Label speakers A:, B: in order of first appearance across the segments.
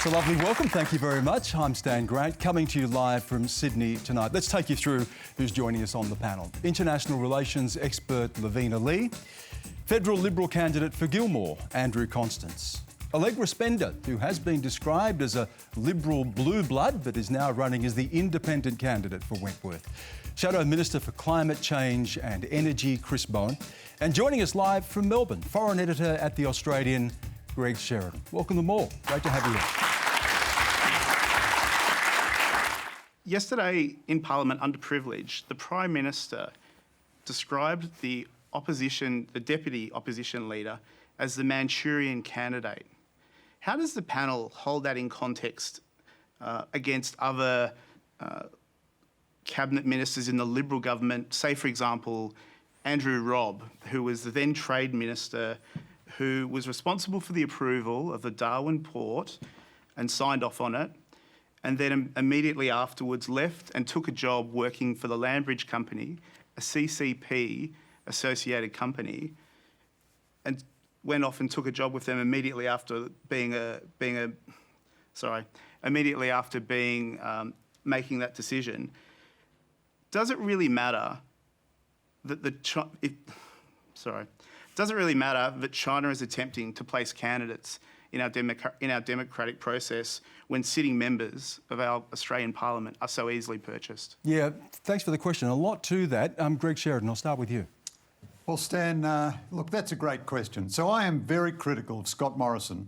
A: a lovely welcome. Thank you very much. I'm Stan Grant, coming to you live from Sydney tonight. Let's take you through who's joining us on the panel. International relations expert Lavina Lee, federal Liberal candidate for Gilmore, Andrew Constance, Allegra Spender, who has been described as a Liberal blue blood but is now running as the independent candidate for Wentworth, Shadow Minister for Climate Change and Energy, Chris Bowen, and joining us live from Melbourne, foreign editor at The Australian, Greg Sheridan. Welcome them all. Great to have you here.
B: Yesterday in Parliament, underprivileged, the Prime Minister described the deputy opposition leader, as the Manchurian candidate. How does the panel hold that in context against other cabinet ministers in the Liberal government? Say, for example, Andrew Robb, who was the then Trade Minister, who was responsible for the approval of the Darwin port and signed off on it, and then immediately afterwards left and took a job working for the Landbridge Company, a CCP associated company, and went off and took a job with them immediately after making that decision. Does it really matter that China is attempting to place candidates in our democratic process when sitting members of our Australian Parliament are so easily purchased?
A: Yeah, thanks for the question. A lot to that. Greg Sheridan, I'll start with you.
C: Well, Stan, look, that's a great question. So I am very critical of Scott Morrison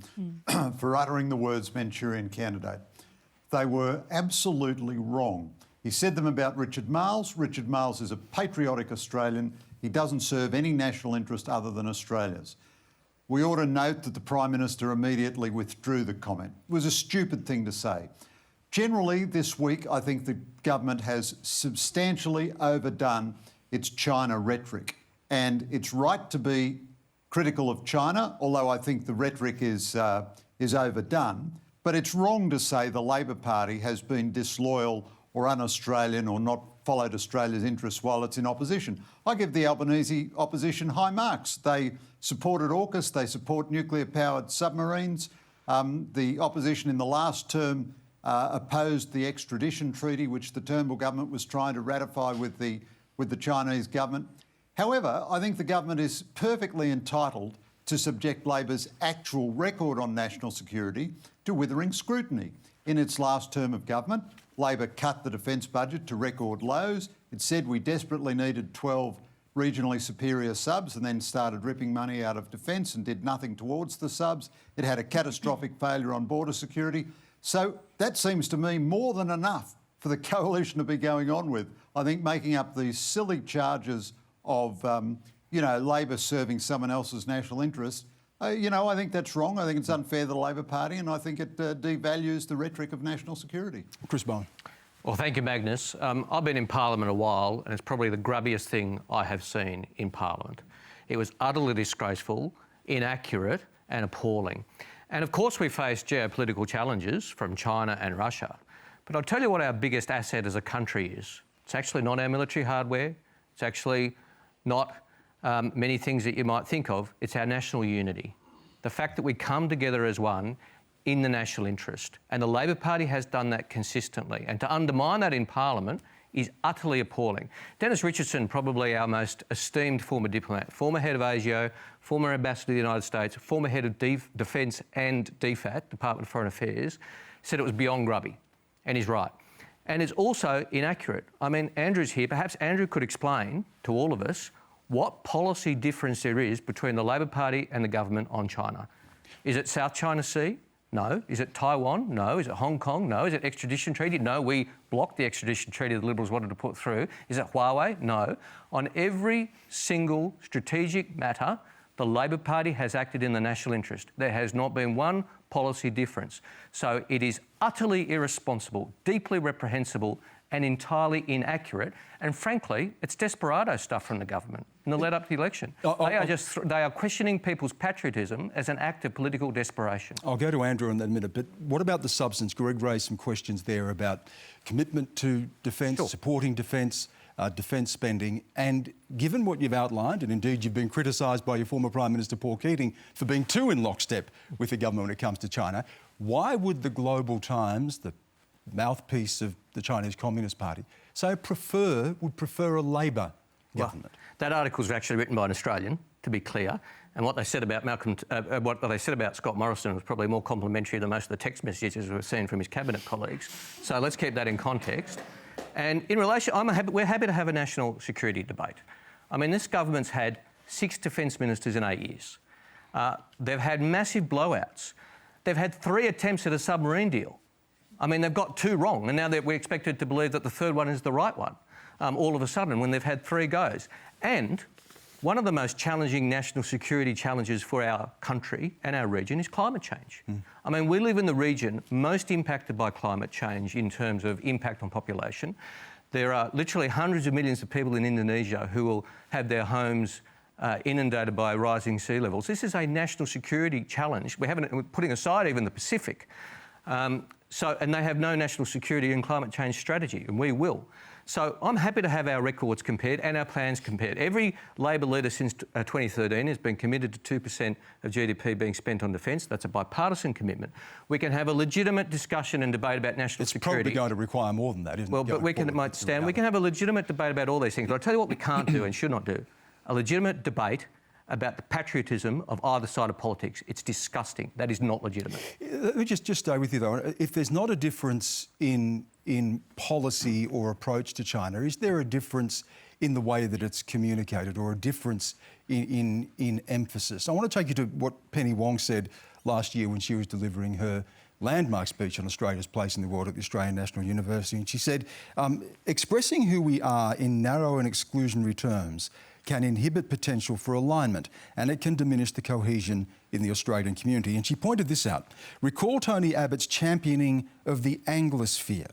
C: for uttering the words Manchurian candidate. They were absolutely wrong. He said them about Richard Marles. Richard Marles is a patriotic Australian. He doesn't serve any national interest other than Australia's. We ought to note that the Prime Minister immediately withdrew the comment. It was a stupid thing to say. Generally, this week, I think the government has substantially overdone its China rhetoric. And it's right to be critical of China, although I think the rhetoric is overdone. But it's wrong to say the Labor Party has been disloyal or un-Australian or not followed Australia's interests while it's in opposition. I give the Albanese opposition high marks. They supported AUKUS, they support nuclear-powered submarines. The opposition in the last term opposed the extradition treaty, which the Turnbull government was trying to ratify with the Chinese government. However, I think the government is perfectly entitled to subject Labor's actual record on national security to withering scrutiny. In its last term of government, Labor cut the defence budget to record lows. It said we desperately needed 12 regionally superior subs and then started ripping money out of defence and did nothing towards the subs. It had a catastrophic failure on border security. So that seems to me more than enough for the coalition to be going on with. I think making up these silly charges of, Labor serving someone else's national interest, I think that's wrong. I think it's unfair to the Labor Party, and I think it devalues the rhetoric of national security.
A: Chris Bowen.
D: Well, thank you, Magnus. I've been in Parliament a while, and it's probably the grubbiest thing I have seen in Parliament. It was utterly disgraceful, inaccurate and appalling. And of course we face geopolitical challenges from China and Russia. But I'll tell you what our biggest asset as a country is. It's actually not our military hardware. It's actually not many things that you might think of. It's our national unity. The fact that we come together as one in the national interest. And the Labor Party has done that consistently. And to undermine that in Parliament is utterly appalling. Dennis Richardson, probably our most esteemed former diplomat, former head of ASIO, former ambassador to the United States, former head of Defence and DFAT, Department of Foreign Affairs, said it was beyond grubby. And he's right. And it's also inaccurate. I mean, Andrew's here. Perhaps Andrew could explain to all of us what policy difference there is between the Labor Party and the government on China. Is it South China Sea? No. Is it Taiwan? No. Is it Hong Kong? No. Is it extradition treaty? No. We blocked the extradition treaty the Liberals wanted to put through. Is it Huawei? No. On every single strategic matter, the Labor Party has acted in the national interest. There has not been one policy difference. So it is utterly irresponsible, deeply reprehensible and entirely inaccurate. And frankly, it's desperado stuff from the government in the lead up to the election. They are questioning people's patriotism as an act of political desperation.
A: I'll go to Andrew in that minute, but what about the substance? Greg raised some questions there about commitment to defence,
D: Sure.
A: supporting defence, defence spending, and given what you've outlined, and indeed you've been criticised by your former Prime Minister Paul Keating for being too in lockstep with the government when it comes to China, Why would the Global Times, the mouthpiece of the Chinese Communist Party, say would prefer a Labor government?
D: Well, that article was actually written by an Australian, to be clear, and what they said about what they said about Scott Morrison was probably more complimentary than most of the text messages we've seen from his cabinet colleagues. So let's keep that in context. And in relation, we're happy to have a national security debate. I mean, this government's had 6 defence ministers in 8 years. They've had massive blowouts. They've had 3 attempts at a submarine deal. I mean, they've got 2 wrong, and now that we're expected to believe that the third one is the right one, all of a sudden, when they've had 3 goes. And one of the most challenging national security challenges for our country and our region is climate change. I mean, we live in the region most impacted by climate change in terms of impact on population. There are literally hundreds of millions of people in Indonesia who will have their homes inundated by rising sea levels. This is a national security challenge. We're putting aside even the Pacific. And they have no national security and climate change strategy, and we will. So I'm happy to have our records compared and our plans compared. Every Labor leader since 2013 has been committed to 2% of GDP being spent on defence. That's a bipartisan commitment. We can have a legitimate discussion and debate about national security.
A: It's probably going to require more than that, isn't it?
D: Well, but we can have a legitimate debate about all these things. But I'll tell you what we can't do and should not do. A legitimate debate about the patriotism of either side of politics. It's disgusting. That is not legitimate.
A: Let me just stay with you, though. If there's not a difference in policy or approach to China, is there a difference in the way that it's communicated or a difference in emphasis? I want to take you to what Penny Wong said last year when she was delivering her landmark speech on Australia's place in the world at the Australian National University. And she said, expressing who we are in narrow and exclusionary terms can inhibit potential for alignment, and it can diminish the cohesion in the Australian community. And she pointed this out. Recall Tony Abbott's championing of the Anglosphere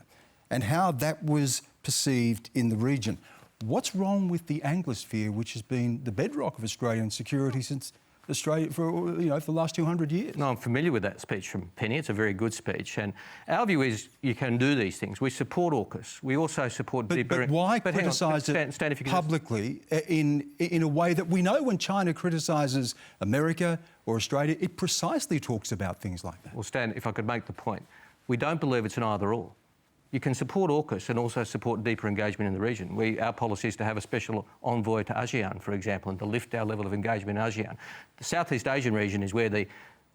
A: and how that was perceived in the region. What's wrong with the Anglosphere, which has been the bedrock of Australian security since Australia for the last 200 years?
D: No, I'm familiar with that speech from Penny. It's a very good speech. And our view is you can do these things. We support AUKUS. We also support...
A: But why criticise it publicly in a way that we know when China criticises America or Australia, it precisely talks about things like that?
D: Well, Stan, if I could make the point, we don't believe it's an either-or. You can support AUKUS and also support deeper engagement in the region. Our policy is to have a special envoy to ASEAN, for example, and to lift our level of engagement in ASEAN. The Southeast Asian region is where the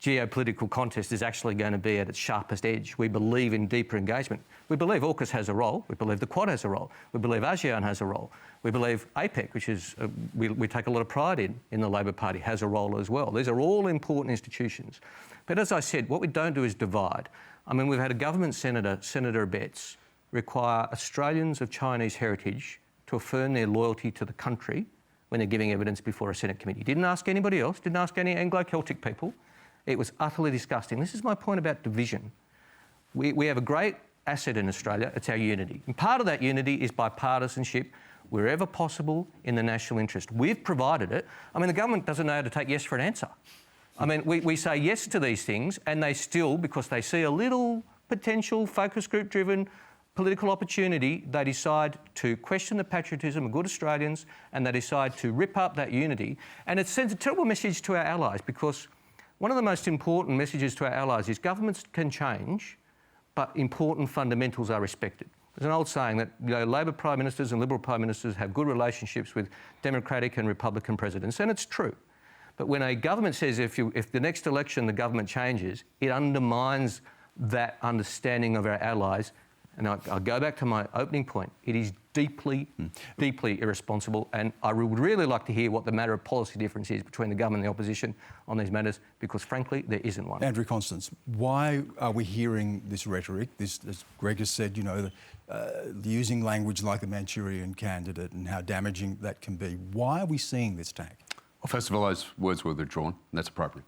D: geopolitical contest is actually going to be at its sharpest edge. We believe in deeper engagement. We believe AUKUS has a role. We believe the Quad has a role. We believe ASEAN has a role. We believe APEC, which is we take a lot of pride in the Labor Party, has a role as well. These are all important institutions. But as I said, what we don't do is divide. I mean, we've had a government senator, Senator Abetz, require Australians of Chinese heritage to affirm their loyalty to the country when they're giving evidence before a Senate committee. Didn't ask anybody else, didn't ask any Anglo-Celtic people. It was utterly disgusting. This is my point about division. We have a great asset in Australia, it's our unity. And part of that unity is bipartisanship wherever possible in the national interest. We've provided it. I mean, the government doesn't know how to take yes for an answer. I mean, we say yes to these things and they still, because they see a little potential focus group-driven political opportunity, they decide to question the patriotism of good Australians and they decide to rip up that unity. And it sends a terrible message to our allies, because one of the most important messages to our allies is governments can change, but important fundamentals are respected. There's an old saying that Labor Prime Ministers and Liberal Prime Ministers have good relationships with Democratic and Republican presidents, and it's true. But when a government says if the next election the government changes, it undermines that understanding of our allies. And I'll go back to my opening point. It is deeply, deeply irresponsible. And I would really like to hear what the matter of policy difference is between the government and the opposition on these matters, because frankly, there isn't one.
A: Andrew Constance, why are we hearing this rhetoric, this, as Greg has said, using language like the Manchurian candidate and how damaging that can be? Why are we seeing this tack?
E: Well, first of all, those words were withdrawn, and that's appropriate.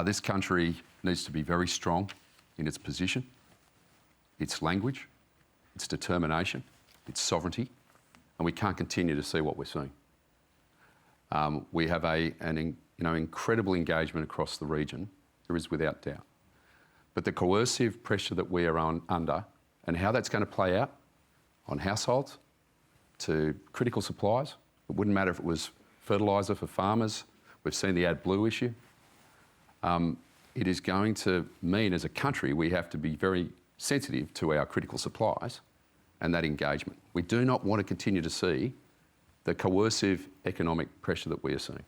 E: This country needs to be very strong in its position, its language, its determination, its sovereignty, and we can't continue to see what we're seeing. We have an incredible engagement across the region. There is without doubt. But the coercive pressure that we are under and how that's going to play out on households to critical supplies, it wouldn't matter if it was fertiliser for farmers. We've seen the AdBlue issue. it is going to mean as a country we have to be very sensitive to our critical supplies and that engagement. We do not want to continue to see the coercive economic pressure that we are seeing.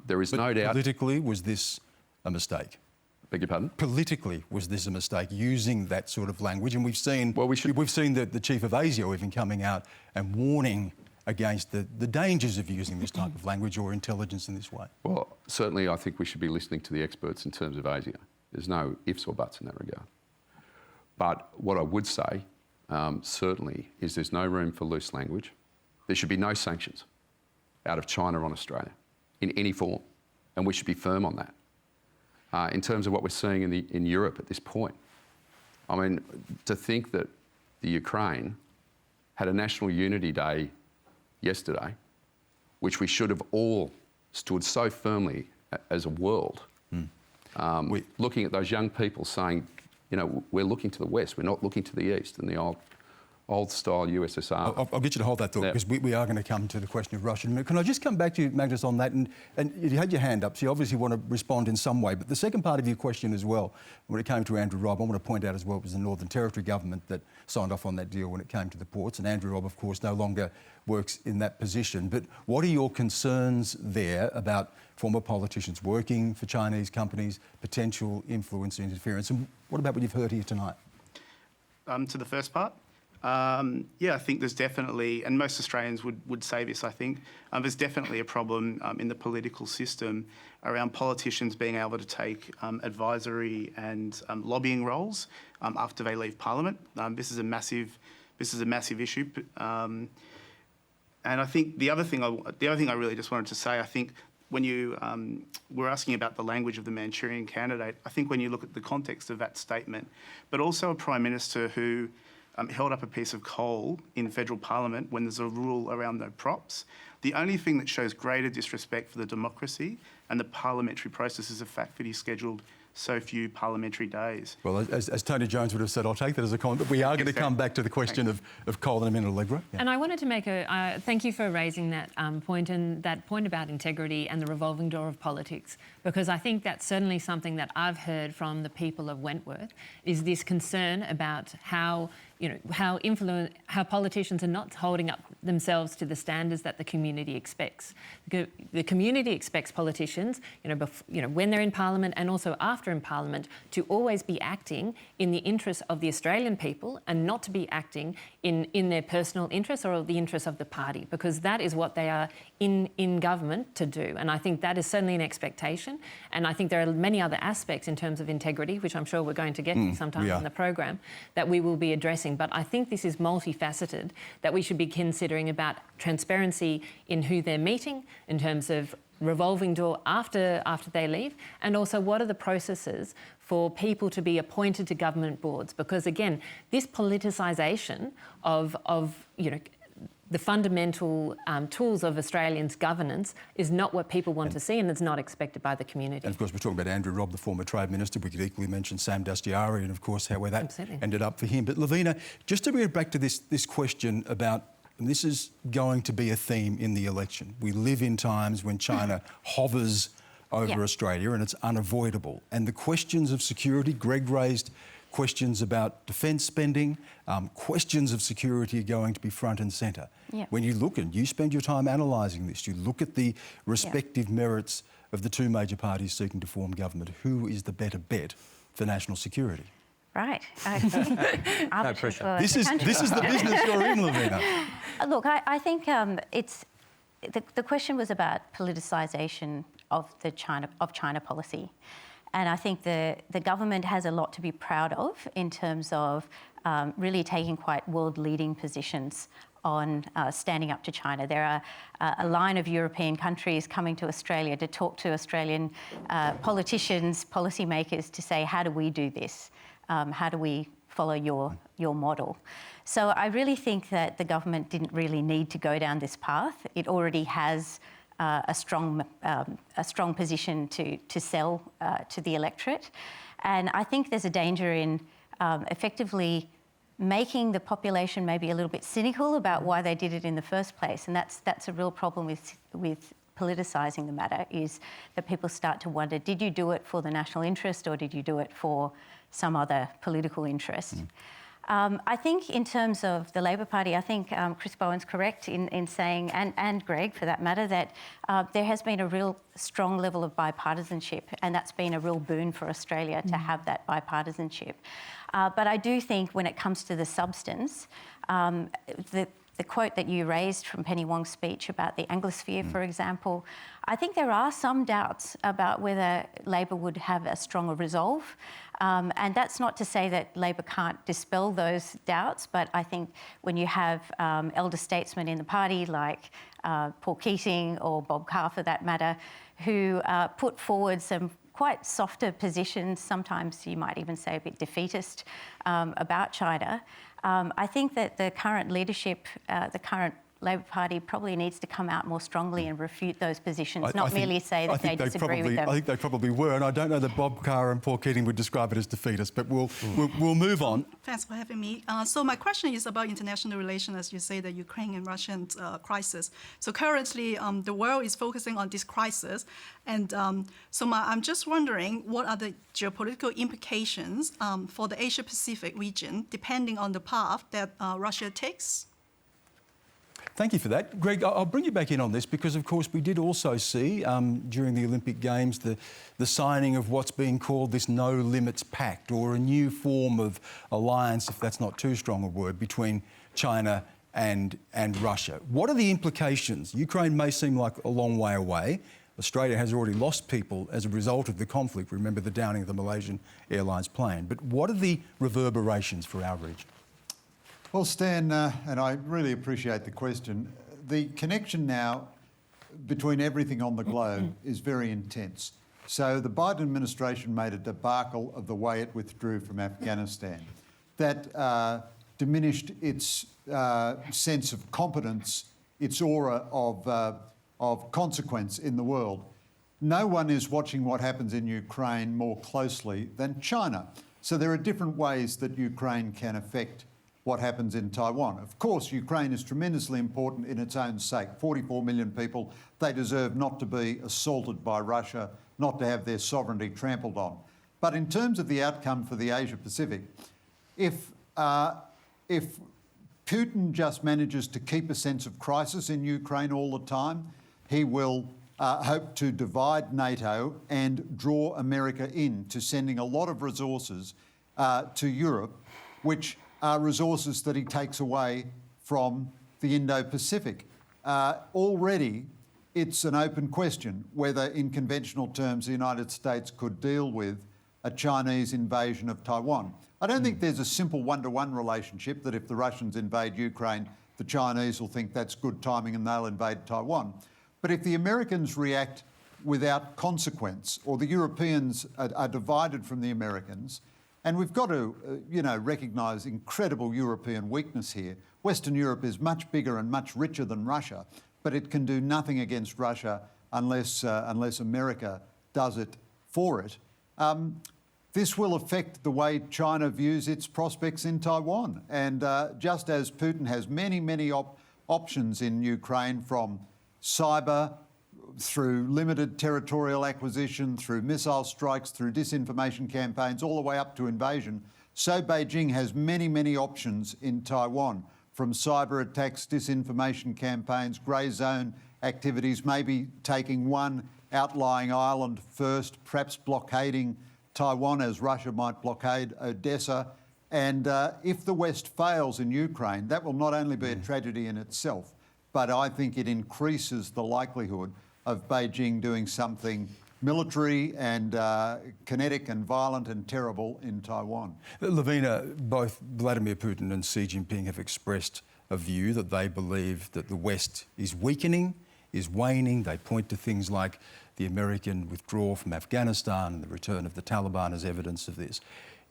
E: There is no doubt...
A: Politically, was this a mistake?
E: Beg your pardon?
A: Politically, was this a mistake, using that sort of language? And we've seen, we've seen the chief of ASIO even coming out and warning against the dangers of using this type of language or intelligence in this way.
E: Well, certainly I think we should be listening to the experts in terms of ASIO. There's no ifs or buts in that regard. But what I would say, certainly, is there's no room for loose language. There should be no sanctions out of China on Australia in any form, and we should be firm on that. In terms of what we're seeing in Europe at this point, I mean, to think that the Ukraine had a National Unity Day yesterday, which we should have all stood so firmly as a world, looking at those young people saying, you know, we're looking to the West, we're not looking to the East, and the old-style USSR.
A: I'll get you to hold that thought, because we are going to come to the question of Russia. Can I just come back to you, Magnus, on that? And you had your hand up, so you obviously want to respond in some way. But the second part of your question as well, when it came to Andrew Robb, I want to point out as well, it was the Northern Territory government that signed off on that deal when it came to the ports. And Andrew Robb, of course, no longer works in that position. But what are your concerns there about former politicians working for Chinese companies, potential influence and interference? And what about what you've heard here tonight?
B: To the first part? Yeah, I think there's definitely, and most Australians would say this, I think, there's definitely a problem in the political system around politicians being able to take advisory and lobbying roles after they leave Parliament. This is a massive issue. And I think the other thing I really just wanted to say, I think when you were asking about the language of the Manchurian Candidate, I think when you look at the context of that statement, but also a Prime Minister who held up a piece of coal in federal parliament when there's a rule around no props. The only thing that shows greater disrespect for the democracy and the parliamentary process is the fact that he scheduled so few parliamentary days.
A: Well, as Tony Jones would have said, I'll take that as a comment, but we are going to come back to the question of coal in a minute, Allegra. Yeah.
F: And I wanted to make thank you for raising that point, and that point about integrity and the revolving door of politics, because I think that's certainly something that I've heard from the people of Wentworth, is this concern about how politicians are not holding up themselves to the standards that the community expects. The community expects politicians, when they're in Parliament and also after in Parliament, to always be acting in the interests of the Australian people and not to be acting in their personal interests or the interests of the party, because that is what they are in government to do. And I think that is certainly an expectation. And I think there are many other aspects in terms of integrity, which I'm sure we're going to get to sometime in the program, that we will be addressing. But I think this is multifaceted, that we should be considering about transparency in who they're meeting, in terms of revolving door after they leave, and also what are the processes for people to be appointed to government boards. Because again, this politicisation of the fundamental tools of Australians' governance is not what people want to see, and it's not expected by the community.
A: And of course, we're talking about Andrew Robb, the former Trade Minister. We could equally mention Sam Dastyari and, of course, where that ended up for him. But Lavina, just to bring it back to this question about, and this is going to be a theme in the election. We live in times when China hovers over Australia, and it's unavoidable. And the questions of security, Greg raised questions about defence spending, questions of security are going to be front and centre. When you look, and you spend your time analysing this, you look at the respective merits of the two major parties seeking to form government. Who is the better bet for national security?
G: Right.
D: No pressure.
A: This is the business you're in, Lavina.
G: Look, I think it's the question was about politicisation of China policy. And I think the government has a lot to be proud of in terms of really taking quite world-leading positions on standing up to China. There are a line of European countries coming to Australia to talk to Australian politicians, policymakers, to say, how do we do this? How do we follow your model? So I really think that the government didn't really need to go down this path. It already has a strong position to sell to the electorate. And I think there's a danger in effectively making the population maybe a little bit cynical about why they did it in the first place. And that's a real problem with politicising the matter is that people start to wonder, did you do it for the national interest or did you do it for some other political interest? I think in terms of the Labor Party, I think Chris Bowen's correct in saying, and Greg for that matter, that there has been a real strong level of bipartisanship, and that's been a real boon for Australia to have that bipartisanship. But I do think when it comes to the substance, the quote that you raised from Penny Wong's speech about the Anglosphere, for example, I think there are some doubts about whether Labor would have a stronger resolve. And that's not to say that Labor can't dispel those doubts, but I think when you have elder statesmen in the party like Paul Keating or Bob Carr for that matter, who put forward some quite softer positions, sometimes you might even say a bit defeatist about China, I think that the current leadership, the current Labor Party probably needs to come out more strongly and refute those positions, not merely say that they disagree with them.
A: I think they probably were, and I don't know that Bob Carr and Paul Keating would describe it as defeatist, but we'll move on.
H: Thanks for having me. So my question is about international relations, as you say, the Ukraine and Russian crisis. So currently, the world is focusing on this crisis, and I'm just wondering, what are the geopolitical implications for the Asia-Pacific region, depending on the path that Russia takes?
A: Thank you for that. Greg, I'll bring you back in on this because, of course, we did also see during the Olympic Games the signing of what's being called this No Limits Pact, or a new form of alliance, if that's not too strong a word, between China and Russia. What are the implications? Ukraine may seem like a long way away. Australia has already lost people as a result of the conflict. Remember the downing of the Malaysian Airlines plane. But what are the reverberations for our region?
C: Well, Stan, and I really appreciate the question, the connection now between everything on the globe is very intense. So the Biden administration made a debacle of the way it withdrew from Afghanistan. That diminished its sense of competence, its aura of consequence in the world. No one is watching what happens in Ukraine more closely than China. So there are different ways that Ukraine can affect what happens in Taiwan. Of course, Ukraine is tremendously important in its own sake. 44 million people, they deserve not to be assaulted by Russia, not to have their sovereignty trampled on. But in terms of the outcome for the Asia-Pacific, if Putin just manages to keep a sense of crisis in Ukraine all the time, he will hope to divide NATO and draw America into sending a lot of resources to Europe, which are resources that he takes away from the Indo-Pacific. Already, it's an open question whether, in conventional terms, the United States could deal with a Chinese invasion of Taiwan. I don't think there's a simple one-to-one relationship that if the Russians invade Ukraine, the Chinese will think that's good timing and they'll invade Taiwan. But if the Americans react without consequence, or the Europeans are divided from the Americans, and we've got to, recognise incredible European weakness here. Western Europe is much bigger and much richer than Russia, but it can do nothing against Russia unless America does it for it. This will affect the way China views its prospects in Taiwan. And just as Putin has many, many options in Ukraine, from cyber, through limited territorial acquisition, through missile strikes, through disinformation campaigns, all the way up to invasion, so Beijing has many, many options in Taiwan, from cyber attacks, disinformation campaigns, grey zone activities, maybe taking one outlying island first, perhaps blockading Taiwan as Russia might blockade Odessa. And if the West fails in Ukraine, that will not only be a tragedy in itself, but I think it increases the likelihood of Beijing doing something military and kinetic and violent and terrible in Taiwan.
A: Lavina, both Vladimir Putin and Xi Jinping have expressed a view that they believe that the West is weakening, is waning. They point to things like the American withdrawal from Afghanistan and the return of the Taliban as evidence of this.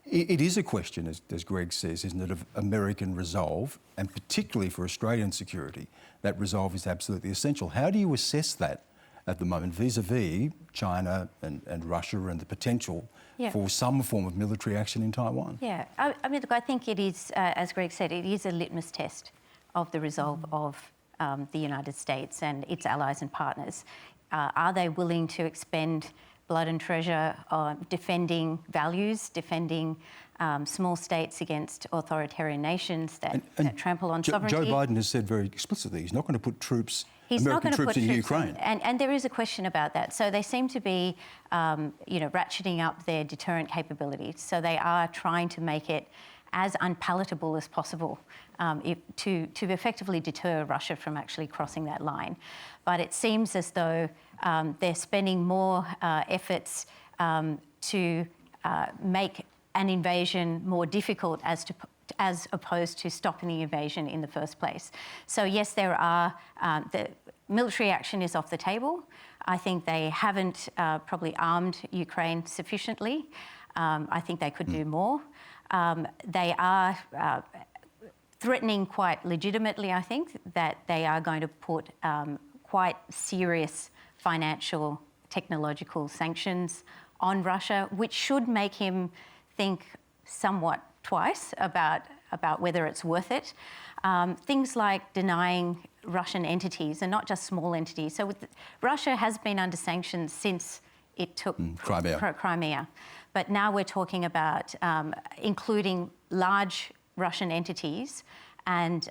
A: It is a question, as Greg says, isn't it, of American resolve, and particularly for Australian security, that resolve is absolutely essential. How do you assess that at the moment, vis-a-vis China and Russia and the potential for some form of military action in Taiwan?
G: Yeah, I mean, look, I think it is, as Greg said, it is a litmus test of the resolve of the United States and its allies and partners. are they willing to expend blood and treasure defending values, defending small states against authoritarian nations that trample on sovereignty?
A: Joe Biden has said very explicitly he's not going to put troops,
G: He's
A: American
G: not going to
A: troops
G: put
A: in
G: troops
A: Ukraine.
G: And there is a question about that. So they seem to be, ratcheting up their deterrent capabilities. So they are trying to make it as unpalatable as possible to effectively deter Russia from actually crossing that line. But it seems as though they're spending more efforts to make an invasion more difficult as opposed to stopping the invasion in the first place. So yes, there are, the military action is off the table. I think they haven't probably armed Ukraine sufficiently. I think they could do more. They are threatening quite legitimately, I think, that they are going to put quite serious financial, technological sanctions on Russia, which should make him think somewhat twice about whether it's worth it. Things like denying Russian entities, and not just small entities. So Russia has been under sanctions since it took Crimea. But now we're talking about including large Russian entities and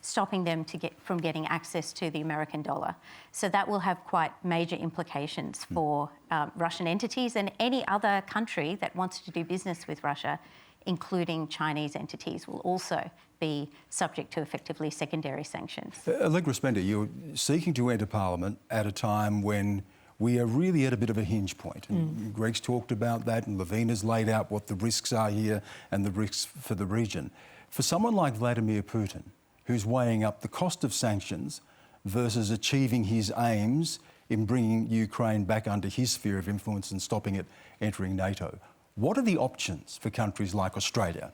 G: stopping them from getting access to the American dollar. So that will have quite major implications for Russian entities and any other country that wants to do business with Russia, including Chinese entities, will also be subject to effectively secondary sanctions.
A: Allegra Spender, you're seeking to enter Parliament at a time when we are really at a bit of a hinge point. And Greg's talked about that, and Lavina's laid out what the risks are here and the risks for the region. For someone like Vladimir Putin, who's weighing up the cost of sanctions versus achieving his aims in bringing Ukraine back under his sphere of influence and stopping it entering NATO, what are the options for countries like Australia,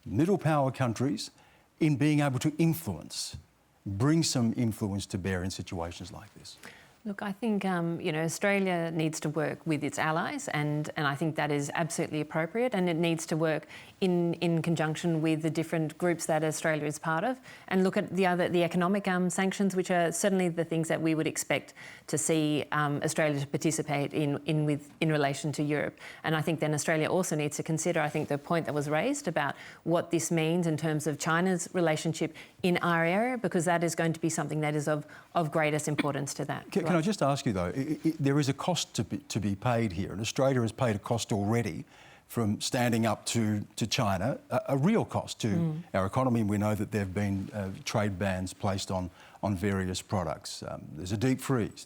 A: middle power countries, in being able to influence, bring some influence to bear in situations like this?
F: Look, I think Australia needs to work with its allies, and I think that is absolutely appropriate, and it needs to work in conjunction with the different groups that Australia is part of, and look at the economic sanctions, which are certainly the things that we would expect to see Australia to participate in relation to Europe. And I think then Australia also needs to consider, I think, the point that was raised about what this means in terms of China's relationship in our area, because that is going to be something that is of greatest importance to that.
A: Can I just ask you, though, there is a cost to be paid here, and Australia has paid a cost already from standing up to China, a real cost to our economy. We know that there have been trade bans placed on various products. There's a deep freeze.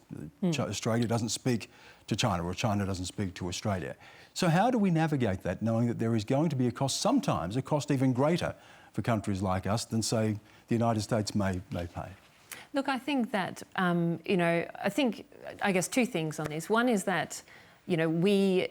A: Australia doesn't speak to China, or China doesn't speak to Australia. So how do we navigate that, knowing that there is going to be a cost, sometimes a cost even greater for countries like us than, say, the United States may pay?
F: Look, I think that, I guess two things on this. One is that, we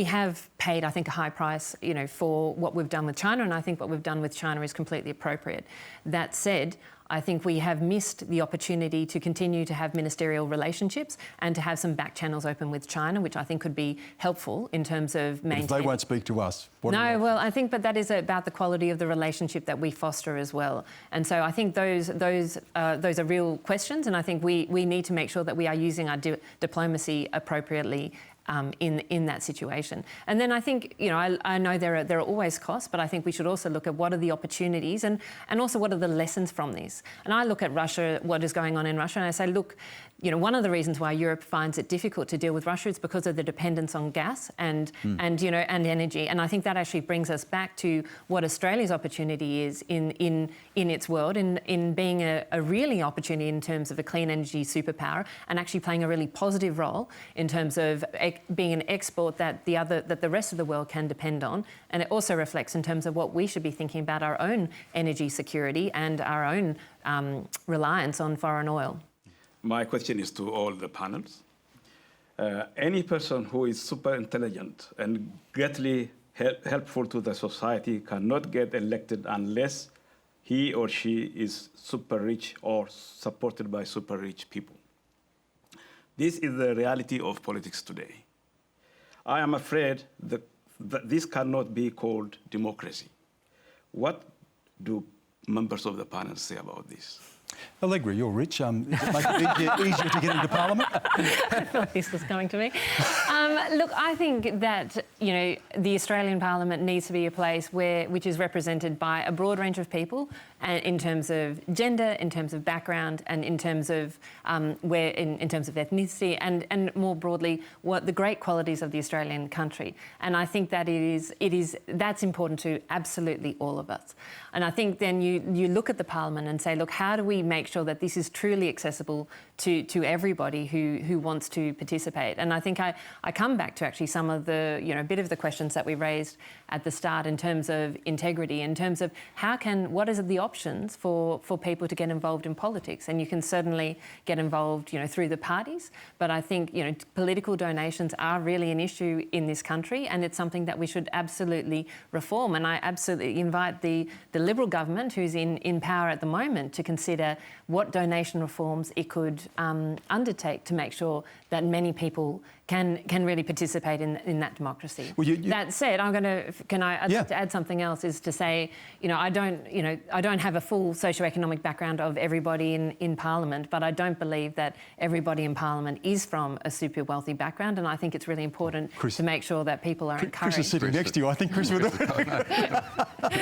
F: have paid, I think, a high price, for what we've done with China, and I think what we've done with China is completely appropriate. That said, I think we have missed the opportunity to continue to have ministerial relationships and to have some back channels open with China, which I think could be helpful in terms of maintaining. But
A: if they won't speak to us, what do we
F: No, well, I think, but that is about the quality of the relationship that we foster as well. And so I think those are real questions, and I think we need to make sure that we are using our diplomacy appropriately in that situation. And then I think, I know there are always costs, but I think we should also look at what are the opportunities and also what are the lessons from this. And I look at Russia, what is going on in Russia, and I say, look, one of the reasons why Europe finds it difficult to deal with Russia is because of the dependence on gas and energy. And I think that actually brings us back to what Australia's opportunity is in its world, in being a really opportunity in terms of a clean energy superpower, and actually playing a really positive role in terms of being an export that the rest of the world can depend on. And it also reflects in terms of what we should be thinking about our own energy security and our own reliance on foreign oil.
I: My question is to all the panels. Any person who is super intelligent and greatly helpful to the society cannot get elected unless he or she is super rich or supported by super rich people. This is the reality of politics today. I am afraid that this cannot be called democracy. What do members of the panel say about this?
A: Allegra, you're rich. Does it make it easier to get into Parliament?
F: I thought this was coming to me. Look, I think that, you know, the Australian Parliament needs to be a place which is represented by a broad range of people, in terms of gender, in terms of background, and in terms of in terms of ethnicity, and more broadly, what the great qualities of the Australian country. And I think that that's important to absolutely all of us. And I think then you look at the Parliament and say, look, how do we make sure that this is truly accessible to everybody who wants to participate? And I think I come back to actually some of the, you know, a bit of the questions that we raised at the start in terms of integrity, in terms of what is the options for people to get involved in politics. And you can certainly get involved, you know, through the parties, but I think, you know, political donations are really an issue in this country, and it's something that we should absolutely reform. And I absolutely invite the Liberal government, who's in power at the moment, to consider what donation reforms it could undertake to make sure that many people can really participate in that democracy. Well, that said, I'd like to add something else, is to say, you know, I don't have a full socioeconomic background of everybody in Parliament, but I don't believe that everybody in Parliament is from a super wealthy background, and I think it's really important to make sure that people are encouraged.
A: Chris is sitting next to you. I think Chris would.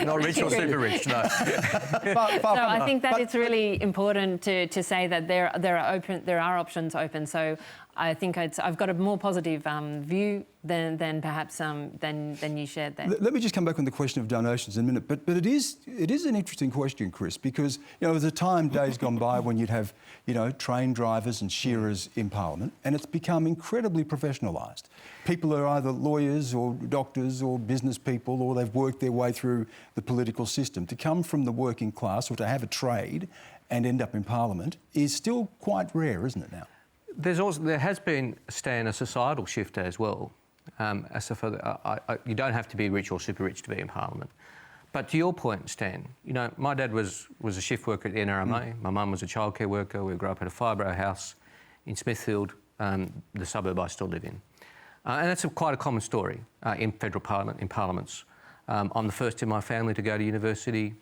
D: Not rich or super rich, no.
F: I think that it's really important to say that there are options open. So I think I've got a more positive view than perhaps than you shared there.
A: Let me just come back on the question of donations in a minute, but it is an interesting question, Chris, because, you know, there's a time, days gone by, when you'd have, you know, train drivers and shearers in Parliament, and it's become incredibly professionalised. People are either lawyers or doctors or business people, or they've worked their way through the political system. To come from the working class or to have a trade and end up in Parliament is still quite rare, isn't it now?
D: There has been, Stan, a societal shift as well. You don't have to be rich or super rich to be in Parliament. But to your point, Stan, you know, my dad was a shift worker at the NRMA. My mum was a childcare worker. We grew up in a fibro house in Smithfield, the suburb I still live in. And that's quite a common story in federal parliament, in parliaments. I'm the first in my family to go to university,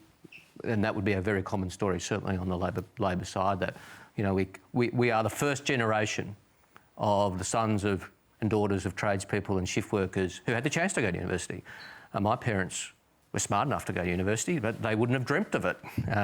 D: and that would be a very common story, certainly on the Labor side, that, you know, we are the first generation of the sons of and daughters of tradespeople and shift workers who had the chance to go to university. My parents were smart enough to go to university, but they wouldn't have dreamt of it.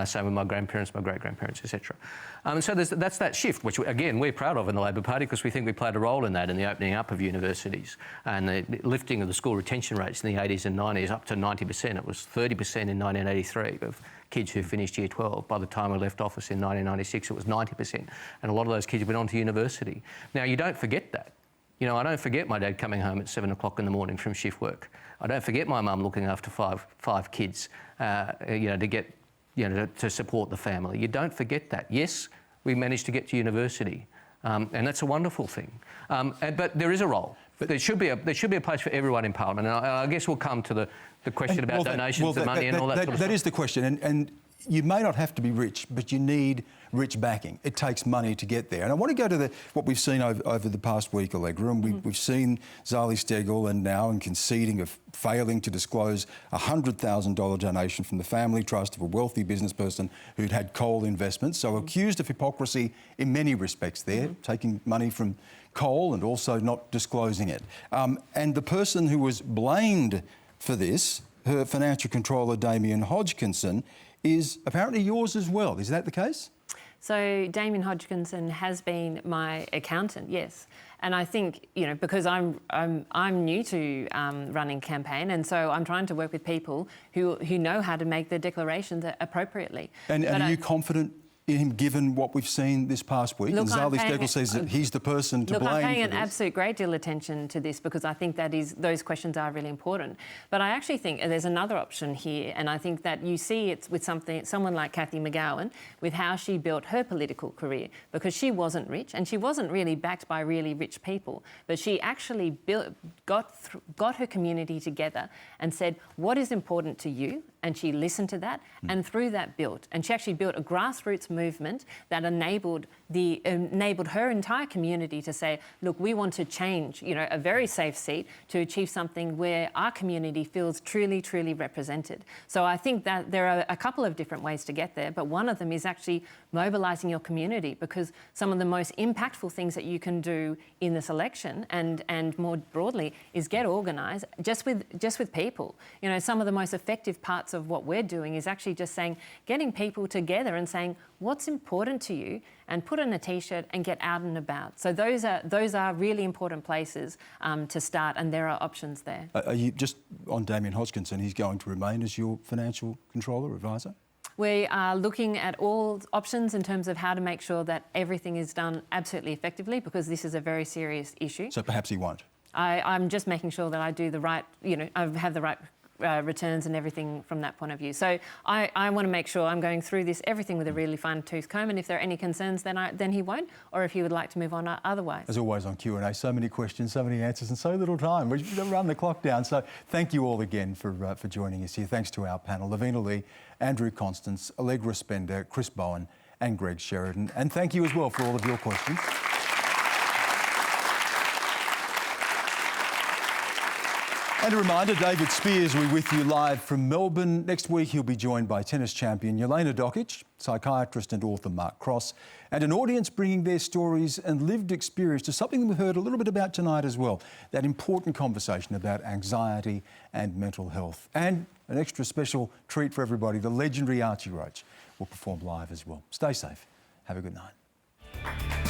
D: Same with my grandparents, my great-grandparents, etc. And so that's that shift, which, again, we're proud of in the Labor Party, because we think we played a role in that, in the opening up of universities and the lifting of the school retention rates in the 80s and 90s up to 90%. It was 30% in 1983 of kids who finished Year 12. By the time we left office in 1996, it was 90%. And a lot of those kids went on to university. Now, you don't forget that. You know, I don't forget my dad coming home at 7 o'clock in the morning from shift work. I don't forget my mum looking after five kids, you know, to get, you know, to support the family. You don't forget that. Yes, we managed to get to university, and that's a wonderful thing. But there is a role. There should be a place for everyone in Parliament. And I guess we'll come to the question about donations and money and all that sort of stuff.
A: That is the question. And you may not have to be rich, but you need rich backing. It takes money to get there. And I want to go to what we've seen over the past week, Allegra, and we've seen Zali Steggall and conceding of failing to disclose a $100,000 donation from the family trust of a wealthy business person who'd had coal investments. So accused of hypocrisy in many respects there, taking money from coal and also not disclosing it. And the person who was blamed for this, her financial controller, Damien Hodgkinson, is apparently yours as well. Is that the case?
F: So Damien Hodgkinson has been my accountant, yes. And I think, you know, because I'm new to running campaign, and so I'm trying to work with people who know how to make their declarations appropriately.
A: And are you confident in him, given what we've seen this past week?
F: Look,
A: and Zali Steggall says that he's the person to blame for this.
F: I'm paying an absolute great deal of attention to this, because I think those questions are really important. But I actually think there's another option here, and I think that you see it with someone like Cathy McGowan, with how she built her political career, because she wasn't rich and she wasn't really backed by really rich people, but she actually got her community together and said, what is important to you? and she listened to that, and through that built. And she actually built a grassroots movement that enabled her entire community to say, look, we want to change, a very safe seat to achieve something where our community feels truly, truly represented. So I think that there are a couple of different ways to get there, but one of them is actually mobilising your community, because some of the most impactful things that you can do in this election and more broadly is get organised just with people. Some of the most effective parts of what we're doing is actually just saying, getting people together and saying, what's important to you, and put on a T-shirt and get out and about. So those are really important places to start, and there are options there.
A: Are you just on Damien Hodgkinson? He's going to remain as your financial controller, advisor?
F: We are looking at all options in terms of how to make sure that everything is done absolutely effectively, because this is a very serious issue.
A: So perhaps he won't?
F: I'm just making sure that I do the right, I have the right returns and everything from that point of view. So I want to make sure I'm going through everything with a really fine-tooth comb, and if there are any concerns, then he won't, or if he would like to move on otherwise.
A: As always on Q&A, so many questions, so many answers, and so little time. We've run the clock down. So thank you all again for joining us here. Thanks to our panel, Lavina Lee, Andrew Constance, Allegra Spender, Chris Bowen and Greg Sheridan. And thank you as well for all of your questions. And a reminder, David Spears will be with you live from Melbourne. Next week, he'll be joined by tennis champion Jelena Dokic, psychiatrist and author Mark Cross, and an audience bringing their stories and lived experience to something we heard a little bit about tonight as well, that important conversation about anxiety and mental health. And an extra special treat for everybody, the legendary Archie Roach will perform live as well. Stay safe. Have a good night.